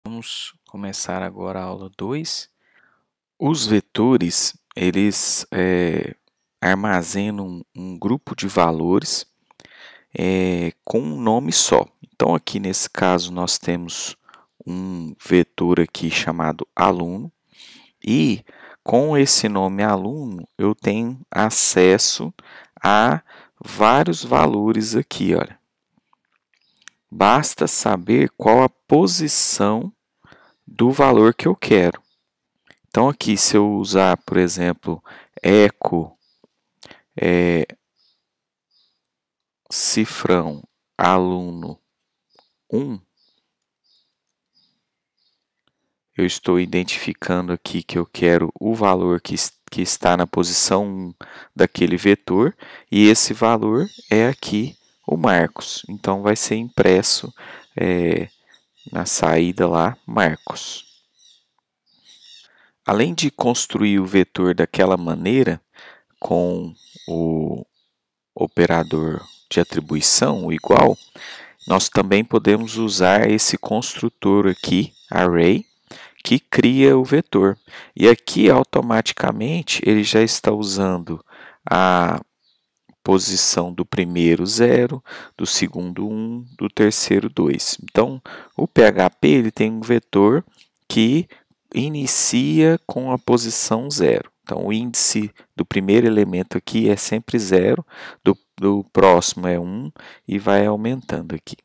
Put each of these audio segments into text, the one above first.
Vamos começar agora a aula 2. Os vetores, eles armazenam um grupo de valores com um nome só. Então, aqui nesse caso, nós temos um vetor aqui chamado aluno e com esse nome aluno, eu tenho acesso a vários valores aqui, olha. Basta saber qual a posição do valor que eu quero. Então, aqui, se eu usar, por exemplo, eco cifrão aluno 1, eu estou identificando aqui que eu quero o valor que está na posição 1 daquele vetor, e esse valor é aqui o Marcos. Então, vai ser impresso na saída lá, Marcos. Além de construir o vetor daquela maneira, com o operador de atribuição, o igual, nós também podemos usar esse construtor aqui, array, que cria o vetor. E aqui, automaticamente, ele já está usando a posição do primeiro 0, do segundo 1, do terceiro 2. Então, o PHP ele tem um vetor que inicia com a posição 0. Então, o índice do primeiro elemento aqui é sempre 0, do próximo é 1 e vai aumentando aqui.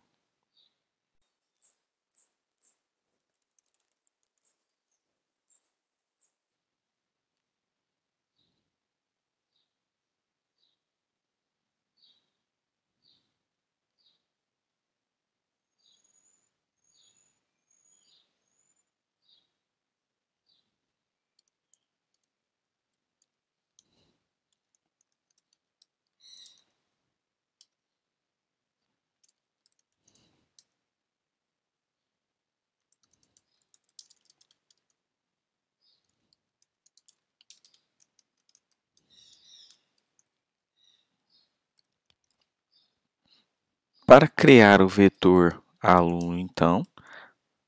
Para criar o vetor aluno, então,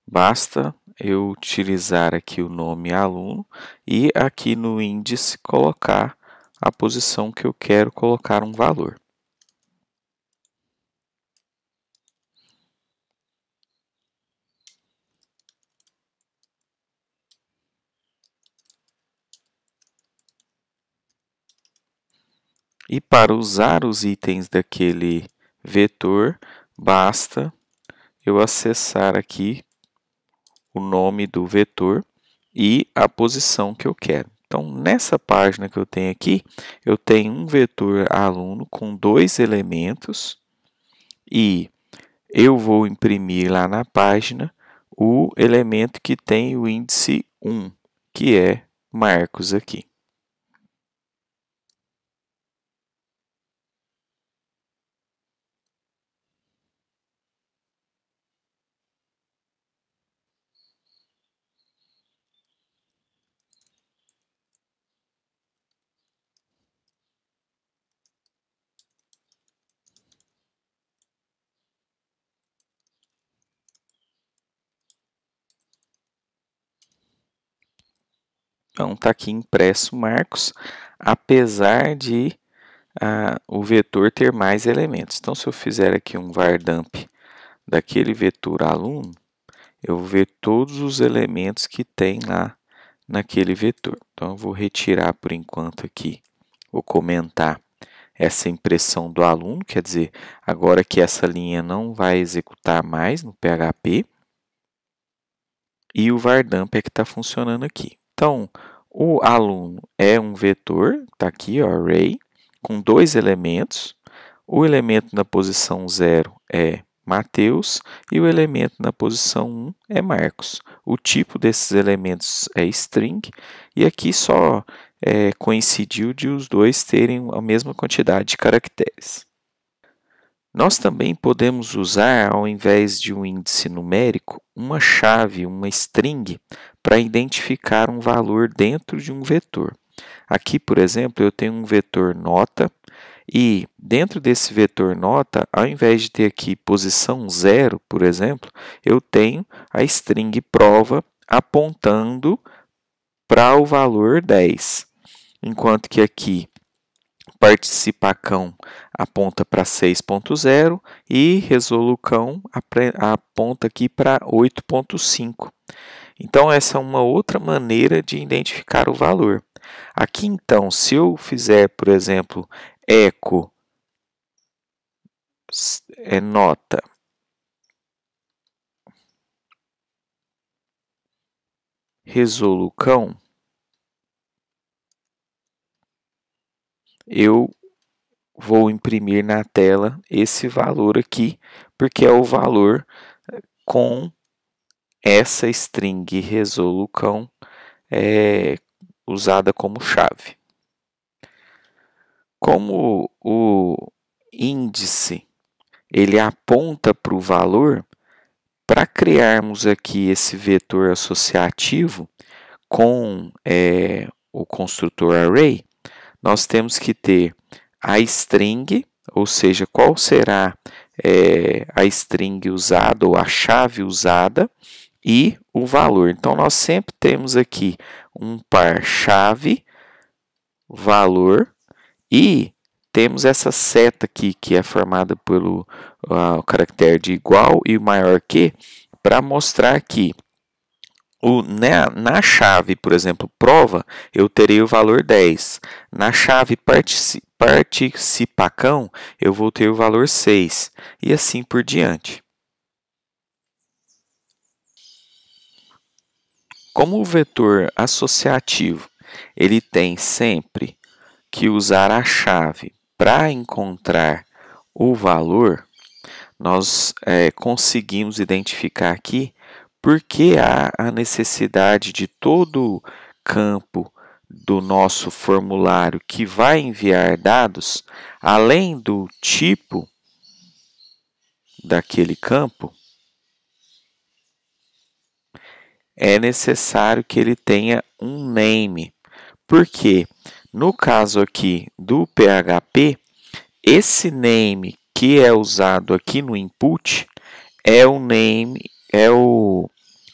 basta eu utilizar aqui o nome aluno e aqui no índice colocar a posição que eu quero colocar um valor. E para usar os itens daquele vetor, basta eu acessar aqui o nome do vetor e a posição que eu quero. Então, nessa página que eu tenho aqui, eu tenho um vetor aluno com 2 elementos e eu vou imprimir lá na página o elemento que tem o índice 1, que é Marcos aqui. Então, está aqui impresso Marcos, apesar de o vetor ter mais elementos. Então, se eu fizer aqui um var dump daquele vetor aluno, eu vou ver todos os elementos que tem lá naquele vetor. Então, eu vou retirar por enquanto aqui, vou comentar essa impressão do aluno, quer dizer, agora que essa linha não vai executar mais no PHP, e o var dump é que está funcionando aqui. Então, o aluno é um vetor, está aqui, ó, array, com 2 elementos. O elemento na posição 0 é Mateus e o elemento na posição 1 é Marcos. O tipo desses elementos é string e aqui só coincidiu de os dois terem a mesma quantidade de caracteres. Nós também podemos usar, ao invés de um índice numérico, uma chave, uma string, para identificar um valor dentro de um vetor. Aqui, por exemplo, eu tenho um vetor nota E dentro desse vetor nota, ao invés de ter aqui posição 0, por exemplo, eu tenho a string prova apontando para o valor 10. Enquanto que aqui participacão aponta para 6.0 e resolucão aponta aqui para 8.5. Então, essa é uma outra maneira de identificar o valor. Aqui, então, se eu fizer, por exemplo, eco nota resolucão, eu vou imprimir na tela esse valor aqui, porque é o valor com essa string resolucão usada como chave. Como o índice ele aponta para o valor, para criarmos aqui esse vetor associativo com o construtor array, nós temos que ter a string, ou seja, qual será a string usada ou a chave usada e o valor. Então, nós sempre temos aqui um par chave, valor e temos essa seta aqui que é formada pelo caractere de igual e maior que, para mostrar que na chave, por exemplo, prova, eu terei o valor 10. Na chave participacão, eu vou ter o valor 6. E assim por diante. Como o vetor associativo ele tem sempre que usar a chave para encontrar o valor, nós conseguimos identificar aqui por que há a necessidade de todo campo do nosso formulário que vai enviar dados, além do tipo daquele campo, é necessário que ele tenha um name. Porque no caso aqui do PHP, esse name que é usado aqui no input é o name,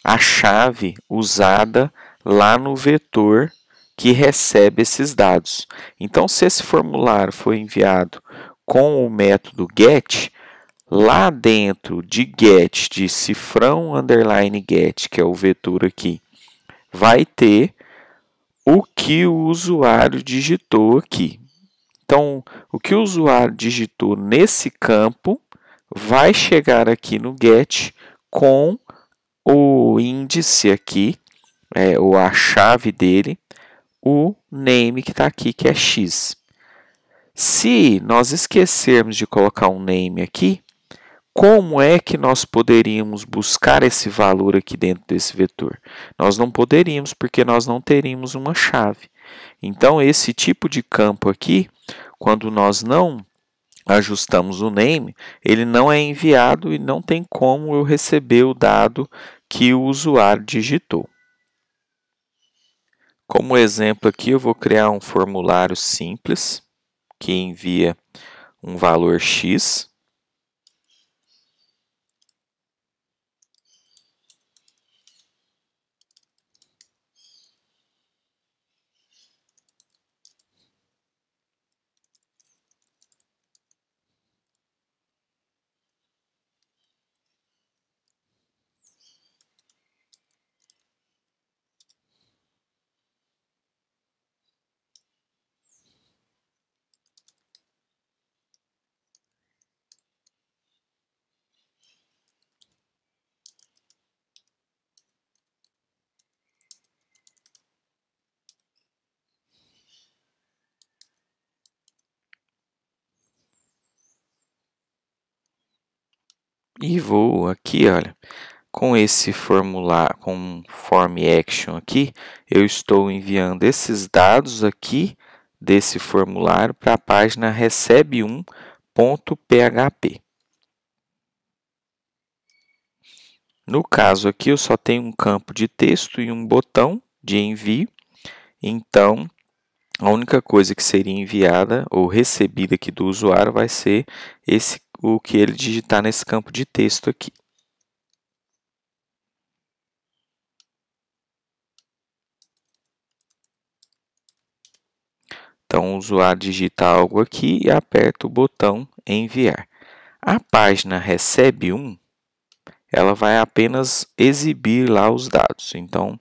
a chave usada lá no vetor que recebe esses dados. Então, se esse formulário foi enviado com o método get, lá dentro de get, de cifrão underline get, que é o vetor aqui, vai ter o que o usuário digitou aqui. Então, o que o usuário digitou nesse campo vai chegar aqui no get com o índice aqui, ou a chave dele, o name que está aqui, que é x. Se nós esquecermos de colocar um name aqui, como é que nós poderíamos buscar esse valor aqui dentro desse vetor? Nós não poderíamos, porque nós não teríamos uma chave. Então, esse tipo de campo aqui, quando nós não ajustamos o name, ele não é enviado e não tem como eu receber o dado que o usuário digitou. Como exemplo aqui, eu vou criar um formulário simples que envia um valor x. E vou aqui, olha, com esse formulário, com form action aqui, eu estou enviando esses dados aqui desse formulário para a página recebe1.php. No caso aqui, eu só tenho um campo de texto e um botão de envio, então a única coisa que seria enviada ou recebida aqui do usuário vai ser o que ele digitar nesse campo de texto aqui. Então, o usuário digita algo aqui e aperta o botão enviar. A página recebe um, ela vai apenas exibir lá os dados. Então,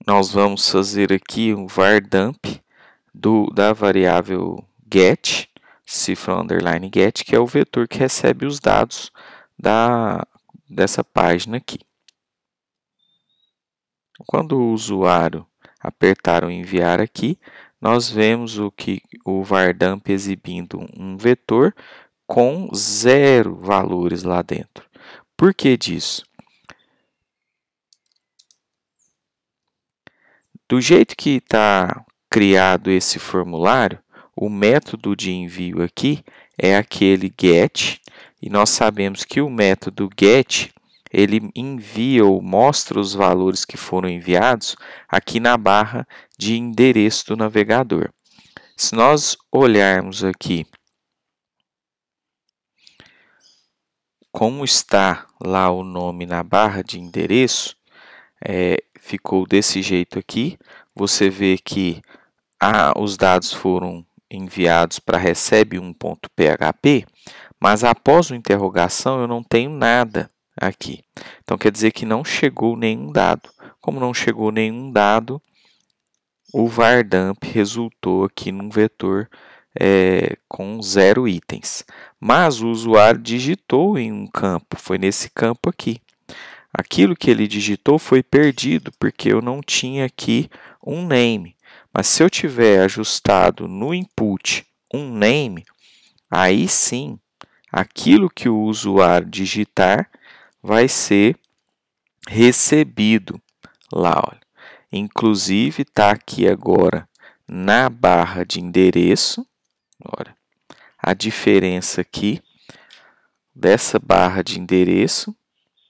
nós vamos fazer aqui um var dump da variável get, cifra underline get, que é o vetor que recebe os dados dessa página aqui. Quando o usuário apertar o enviar aqui, nós vemos o var dump exibindo um vetor com 0 valores lá dentro. Por que disso? Do jeito que está criado esse formulário, o método de envio aqui é aquele get, e nós sabemos que o método get ele envia ou mostra os valores que foram enviados aqui na barra de endereço do navegador. Se nós olharmos aqui como está lá o nome na barra de endereço, ficou desse jeito aqui. Você vê que os dados foram enviados para recebe1.php, mas após a interrogação eu não tenho nada aqui. Então quer dizer que não chegou nenhum dado. Como não chegou nenhum dado, o var dump resultou aqui num vetor com 0 itens. Mas o usuário digitou em um campo, foi nesse campo aqui. Aquilo que ele digitou foi perdido, porque eu não tinha aqui um name. Mas se eu tiver ajustado no input um name, aí sim, aquilo que o usuário digitar vai ser recebido lá. Olha. Inclusive, está aqui agora na barra de endereço. Olha, a diferença aqui dessa barra de endereço,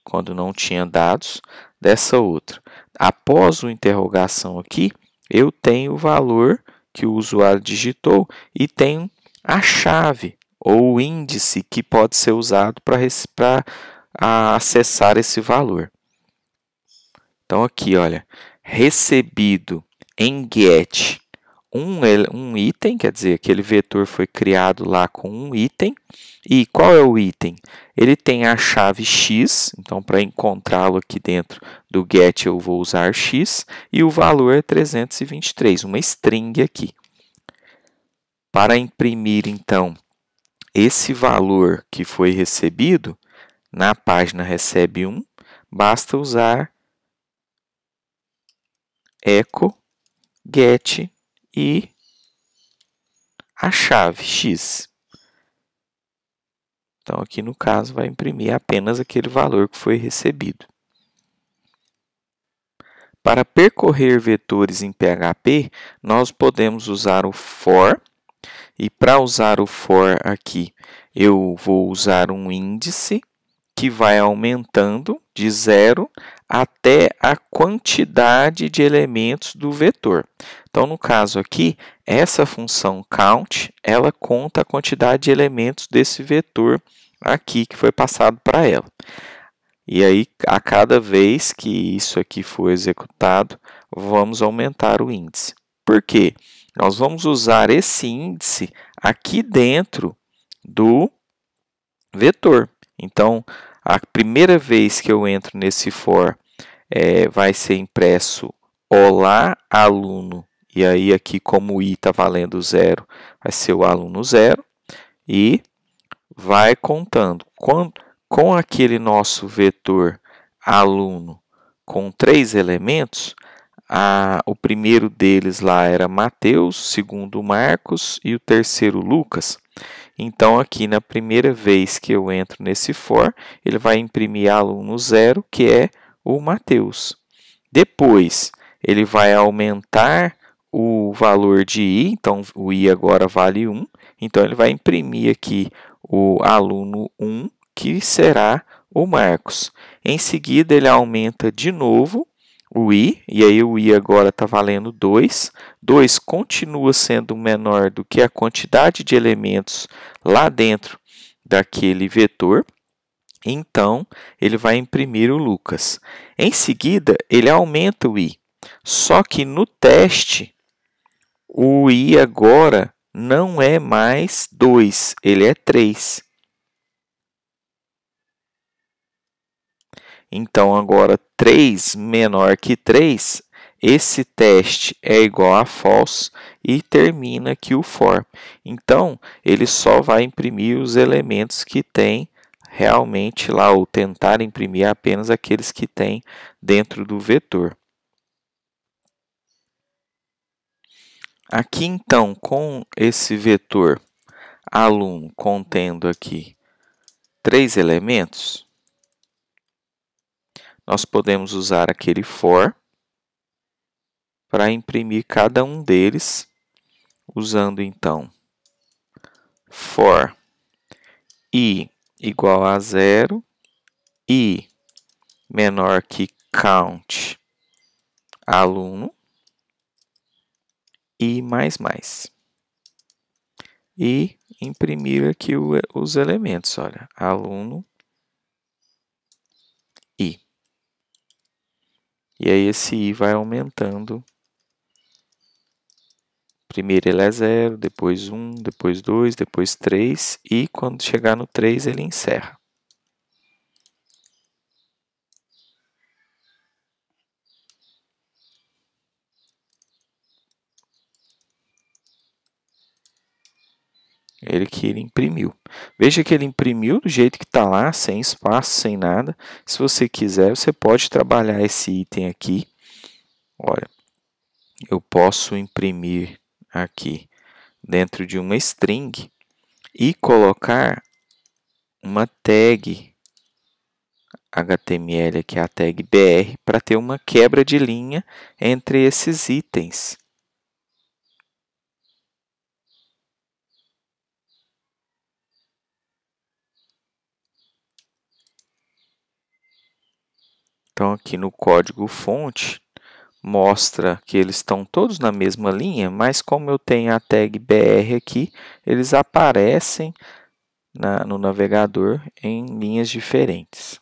quando não tinha dados, dessa outra. Após a interrogação aqui, eu tenho o valor que o usuário digitou e tenho a chave ou o índice que pode ser usado para acessar esse valor. Então, aqui, olha, recebido em get um item, quer dizer, aquele vetor foi criado lá com um item. E qual é o item? Ele tem a chave x, então para encontrá-lo aqui dentro do get eu vou usar x, e o valor é 323, uma string aqui. Para imprimir, então, esse valor que foi recebido, na página recebe1, basta usar echo get e a chave x. Então, aqui no caso, vai imprimir apenas aquele valor que foi recebido. Para percorrer vetores em PHP, nós podemos usar o for. E para usar o for aqui, eu vou usar um índice que vai aumentando de 0 até a quantidade de elementos do vetor. Então, no caso aqui, essa função count, ela conta a quantidade de elementos desse vetor aqui que foi passado para ela. E aí, a cada vez que isso aqui for executado, vamos aumentar o índice. Por quê? Nós vamos usar esse índice aqui dentro do vetor. Então, a primeira vez que eu entro nesse for, vai ser impresso olá, aluno. E aí, aqui, como o i está valendo 0, vai ser o aluno 0. E vai contando. Com aquele nosso vetor aluno com 3 elementos, o primeiro deles lá era Mateus, o segundo Marcos e o terceiro Lucas. Então, aqui na primeira vez que eu entro nesse for, ele vai imprimir aluno 0, que é o Mateus. Depois, ele vai aumentar o valor de i, então o i agora vale 1, então ele vai imprimir aqui o aluno 1, que será o Marcos. Em seguida, ele aumenta de novo o i, e aí o i agora está valendo 2. 2 continua sendo menor do que a quantidade de elementos lá dentro daquele vetor. Então, ele vai imprimir o Lucas. Em seguida, ele aumenta o i. Só que no teste, o i agora não é mais 2, ele é 3. Então, agora 3 menor que 3, esse teste é igual a false e termina aqui o for. Então, ele só vai imprimir os elementos que tem realmente lá, ou tentar imprimir apenas aqueles que tem dentro do vetor. Aqui, então, com esse vetor aluno contendo aqui 3 elementos, nós podemos usar aquele for para imprimir cada um deles, usando então for i igual a 0, i menor que count aluno, i mais. E imprimir aqui os elementos, olha, aluno, i. E aí esse i vai aumentando. Primeiro ele é 0, depois 1, depois 2, depois 3, e quando chegar no 3 ele encerra. Ele imprimiu. Veja que ele imprimiu do jeito que está lá, sem espaço, sem nada. Se você quiser, você pode trabalhar esse item aqui. Olha, eu posso imprimir aqui dentro de uma string e colocar uma tag HTML, que é a tag BR, para ter uma quebra de linha entre esses itens. Então, aqui no código fonte, mostra que eles estão todos na mesma linha, mas como eu tenho a tag BR aqui, eles aparecem no navegador em linhas diferentes.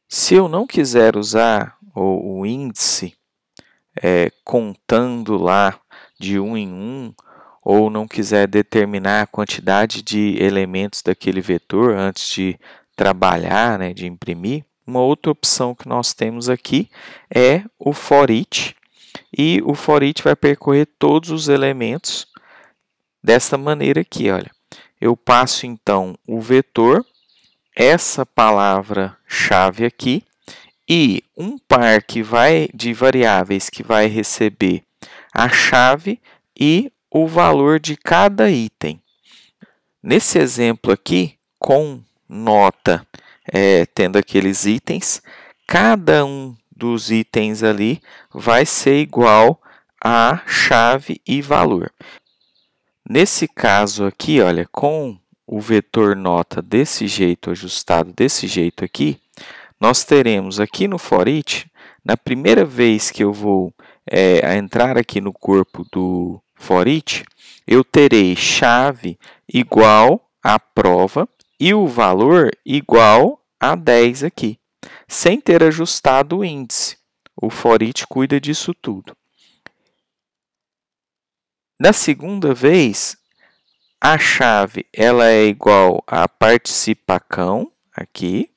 Se eu não quiser usar o índice contando lá de 1 em 1, ou não quiser determinar a quantidade de elementos daquele vetor antes de trabalhar, de imprimir, uma outra opção que nós temos aqui é o for each, e o for each vai percorrer todos os elementos dessa maneira aqui, olha. Eu passo então o vetor, essa palavra-chave aqui, e um par de variáveis que vai receber a chave e o valor de cada item. Nesse exemplo aqui, com nota tendo aqueles itens, cada um dos itens ali vai ser igual a chave e valor. Nesse caso aqui, olha, com o vetor nota desse jeito, ajustado desse jeito aqui, nós teremos aqui no for each, na primeira vez que eu vou entrar aqui no corpo do for each, eu terei chave igual a prova e o valor igual a 10 aqui, sem ter ajustado o índice. O for each cuida disso tudo. Na segunda vez, a chave ela é igual a participacão aqui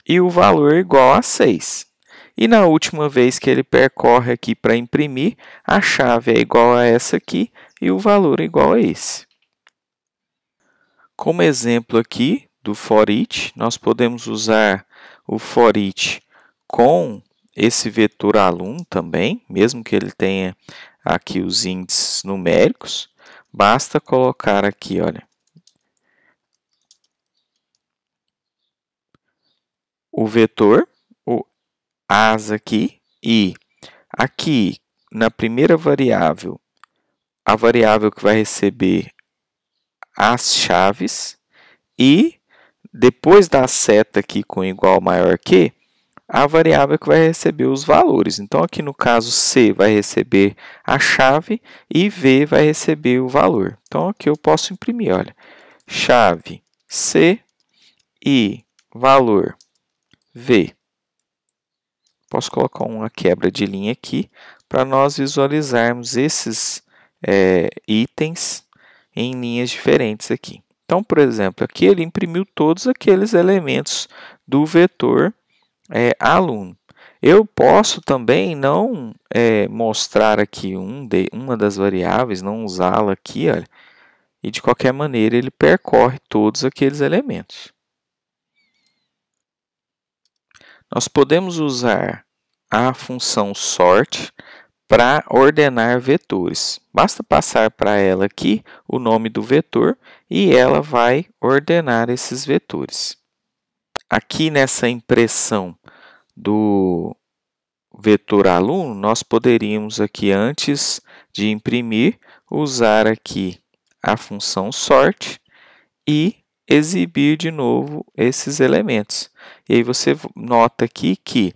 e o valor igual a 6. E na última vez que ele percorre aqui para imprimir, a chave é igual a essa aqui e o valor é igual a esse. Como exemplo aqui do for each, nós podemos usar o for each com esse vetor aluno também, mesmo que ele tenha aqui os índices numéricos. Basta colocar aqui, olha, o vetor, o as aqui, e aqui na primeira variável, a variável que vai receber as chaves e depois da seta aqui com igual ou maior que, a variável que vai receber os valores. Então, aqui no caso, C vai receber a chave e V vai receber o valor. Então, aqui eu posso imprimir, olha, chave C e valor V. Posso colocar uma quebra de linha aqui para nós visualizarmos esses itens em linhas diferentes aqui. Então, por exemplo, aqui ele imprimiu todos aqueles elementos do vetor aluno. Eu posso também não mostrar aqui uma das variáveis, não usá-la aqui, olha, e de qualquer maneira ele percorre todos aqueles elementos. Nós podemos usar a função sort para ordenar vetores. Basta passar para ela aqui o nome do vetor e ela vai ordenar esses vetores. Aqui nessa impressão do vetor aluno, nós poderíamos aqui, antes de imprimir, usar aqui a função sort e exibir de novo esses elementos. E aí você nota aqui que,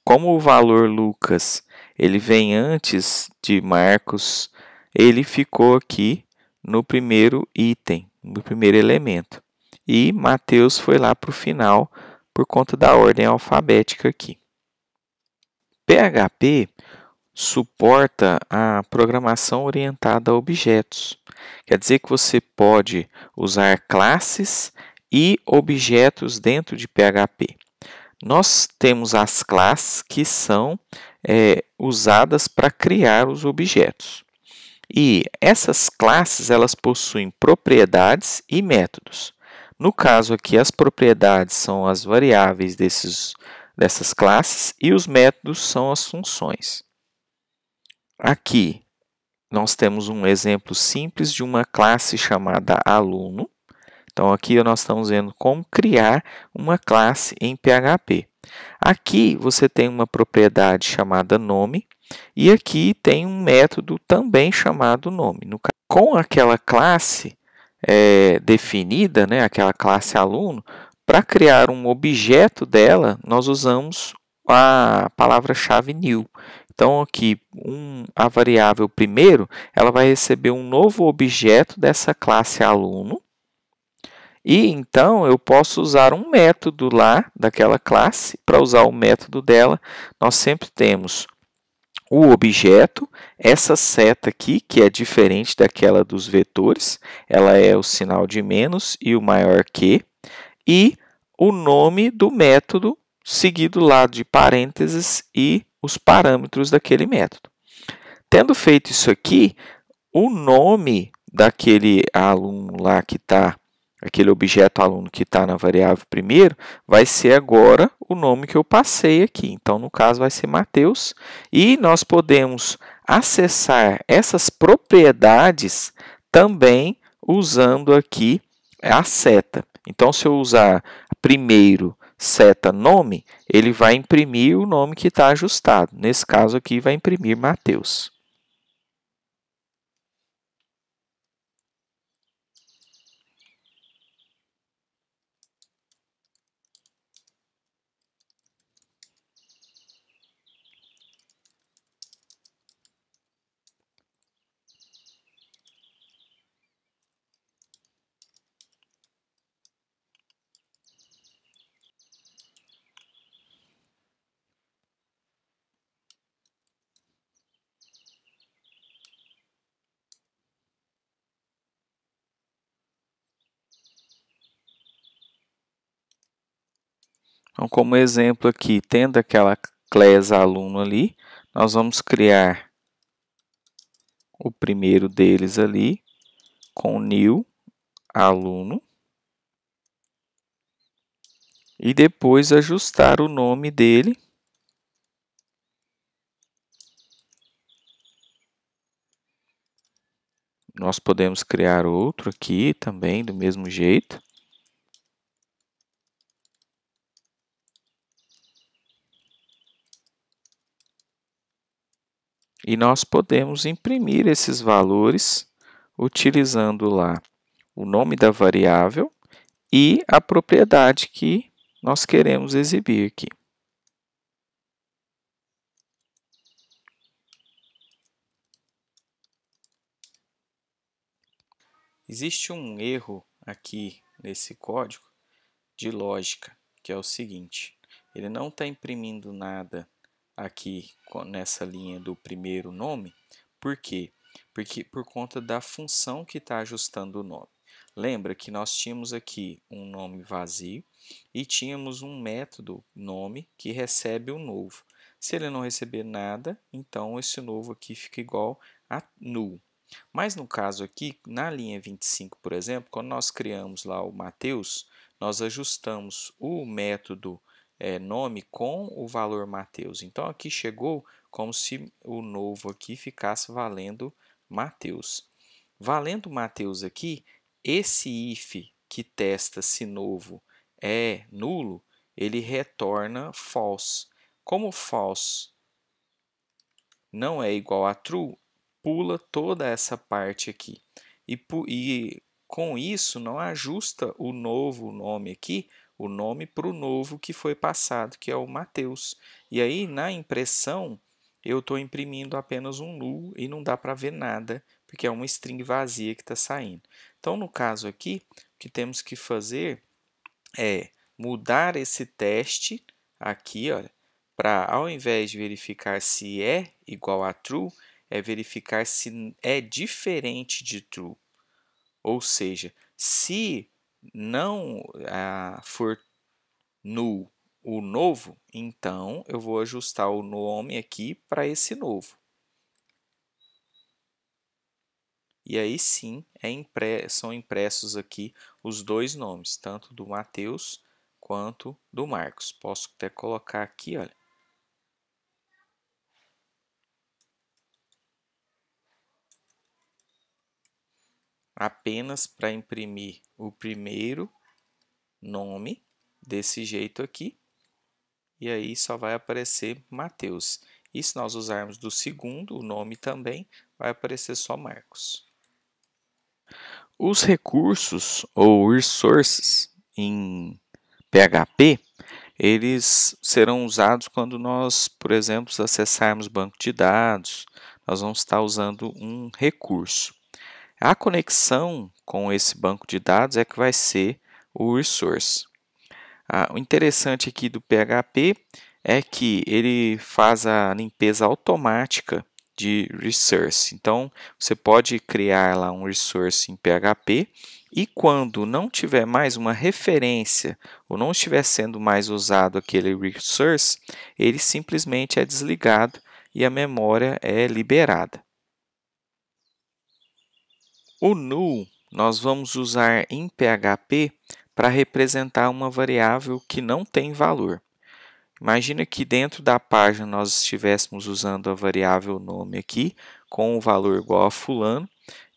como o valor Lucas ele vem antes de Marcos, ele ficou aqui no primeiro item, no primeiro elemento. E Mateus foi lá para o final por conta da ordem alfabética aqui. PHP suporta a programação orientada a objetos. Quer dizer que você pode usar classes e objetos dentro de PHP. Nós temos as classes que são usadas para criar os objetos. E essas classes elas possuem propriedades e métodos. No caso aqui, as propriedades são as variáveis dessas classes e os métodos são as funções. Aqui, nós temos um exemplo simples de uma classe chamada aluno. Então, aqui nós estamos vendo como criar uma classe em PHP. Aqui, você tem uma propriedade chamada nome e aqui tem um método também chamado nome. Com aquela classe definida, né, aquela classe aluno, para criar um objeto dela, nós usamos a palavra-chave new. Então, aqui, a variável primeiro, ela vai receber um novo objeto dessa classe aluno. E, então, eu posso usar um método lá daquela classe. Para usar o método dela, nós sempre temos o objeto, essa seta aqui, que é diferente daquela dos vetores, ela é o sinal de menos e o maior que, e o nome do método, seguido lá de parênteses e os parâmetros daquele método. Tendo feito isso aqui, o nome daquele aluno lá que está, aquele objeto aluno que está na variável primeiro, vai ser agora o nome que eu passei aqui. Então, no caso, vai ser Mateus. E nós podemos acessar essas propriedades também usando aqui a seta. Então, se eu usar primeiro seta nome, ele vai imprimir o nome que está ajustado. Nesse caso aqui, vai imprimir Mateus. Então, como exemplo aqui, tendo aquela classe aluno ali, nós vamos criar o primeiro deles ali com new aluno e depois ajustar o nome dele. Nós podemos criar outro aqui também do mesmo jeito. E nós podemos imprimir esses valores utilizando lá o nome da variável e a propriedade que nós queremos exibir aqui. Existe um erro aqui nesse código de lógica, que é o seguinte: ele não está imprimindo nada aqui nessa linha do primeiro nome. Por quê? Porque por conta da função que está ajustando o nome. Lembra que nós tínhamos aqui um nome vazio e tínhamos um método nome que recebe o novo. Se ele não receber nada, então esse novo aqui fica igual a null. Mas no caso aqui, na linha 25, por exemplo, quando nós criamos lá o Mateus, nós ajustamos o método nome com o valor Mateus. Então aqui chegou como se o novo aqui ficasse valendo Mateus. Valendo Mateus aqui, esse if que testa se novo é nulo, ele retorna false. Como false não é igual a true, pula toda essa parte aqui. E com isso não ajusta o novo nome aqui, o nome para o novo que foi passado, que é o Mateus. E aí na impressão eu estou imprimindo apenas um null e não dá para ver nada, porque é uma string vazia que está saindo. Então no caso aqui, o que temos que fazer é mudar esse teste aqui, olha, para ao invés de verificar se é igual a true, é verificar se é diferente de true. Ou seja, se não for null o novo, então eu vou ajustar o nome aqui para esse novo. E aí sim são impressos aqui os dois nomes, tanto do Mateus quanto do Marcos. Posso até colocar aqui, olha. Apenas para imprimir o primeiro nome, desse jeito aqui. E aí só vai aparecer Mateus. E se nós usarmos do segundo, o nome também, vai aparecer só Marcos. Os recursos ou resources em PHP, eles serão usados quando nós, por exemplo, acessarmos banco de dados, nós vamos estar usando um recurso. A conexão com esse banco de dados é que vai ser o resource. O interessante aqui do PHP é que ele faz a limpeza automática de resource. Então, você pode criar lá um resource em PHP e quando não tiver mais uma referência ou não estiver sendo mais usado aquele resource, ele simplesmente é desligado e a memória é liberada. O null nós vamos usar em PHP para representar uma variável que não tem valor. Imagina que dentro da página nós estivéssemos usando a variável nome aqui, com o valor igual a fulano,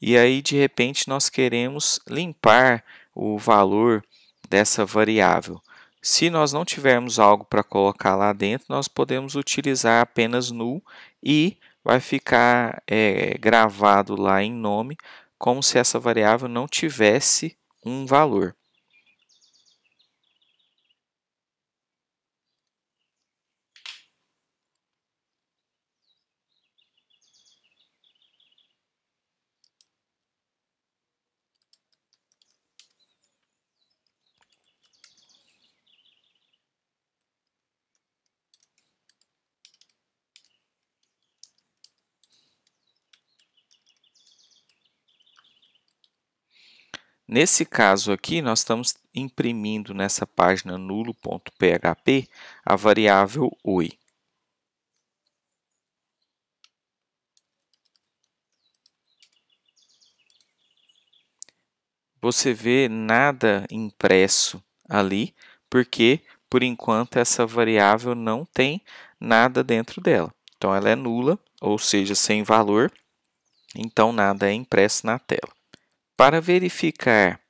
e aí de repente nós queremos limpar o valor dessa variável. Se nós não tivermos algo para colocar lá dentro, nós podemos utilizar apenas null e vai ficar gravado lá em nome, como se essa variável não tivesse um valor. Nesse caso aqui, nós estamos imprimindo nessa página nulo.php a variável oi. Você vê nada impresso ali, porque por enquanto essa variável não tem nada dentro dela. Então ela é nula, ou seja, sem valor, então nada é impresso na tela. Para verificar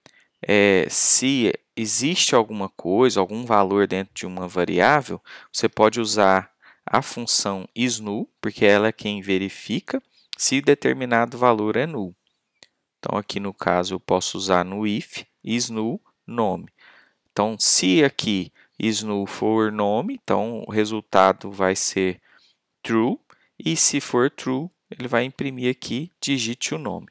se existe alguma coisa, algum valor dentro de uma variável, você pode usar a função isNull, porque ela é quem verifica se determinado valor é null. Então, aqui no caso, eu posso usar no if isNull nome. Então, se aqui isNull for nome, então o resultado vai ser true, e se for true, ele vai imprimir aqui, digite o nome.